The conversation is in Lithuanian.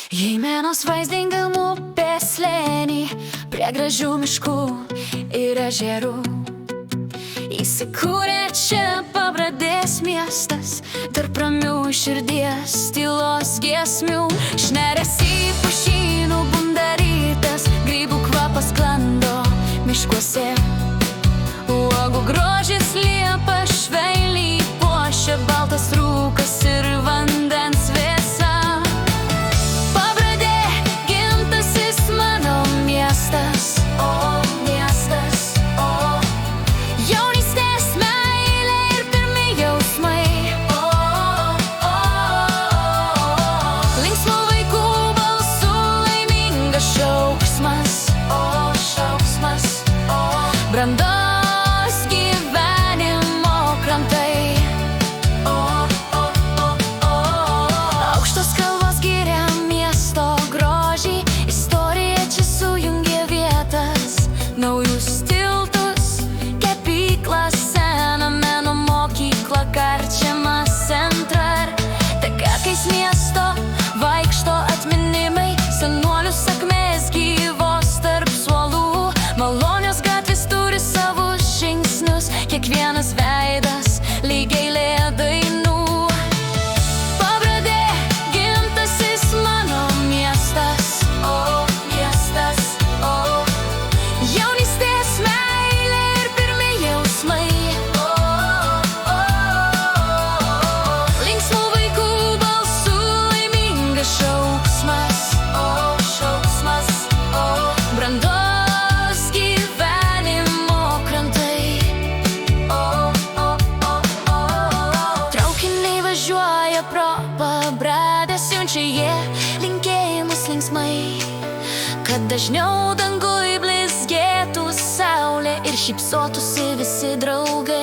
Jeimenos vaizdingam upės slėny, prie gražių miškų ir ežerų. Įsikūrė čia Pabradės miestas, tarp ramių širdies tylos giesmių. Šneriasi pušynų bundarytas, grybų kvapas sklando miškuose. Uogų grožis liepa švelniai puošia, baltas rūkas ir vandens vėsa. Pabradė, gimtasis mano miestas, o miestas, o jaunystės meilė ir pirmi jausmai, o linksmų vaikų balsų laimingas šauksmas, o šauksmas, o brandos naujus tiltus, kepyklas, seną meno mokyklą, karčiamas centrar. Takais miesto vaikšto atminimai, senolių sakmės gyvos tarp suolų. Malonios gatvės turi savus žingsnius, kiekvienas veidas lygiai dainų. Pabradė, gimtasis mano miestas, o miestas, o jaunystės meilė ir pirmi jausmai, linksmų vaikų balsų laimingas šauksmas, o šauksmas, o brandos gyvenimo krantai, traukiniai važiuoja pro Pabradę, siunčia jie linkėjimus linksmai, kad dažniau danguj blizgėtų saulė ir šypsotųsi visi draugai.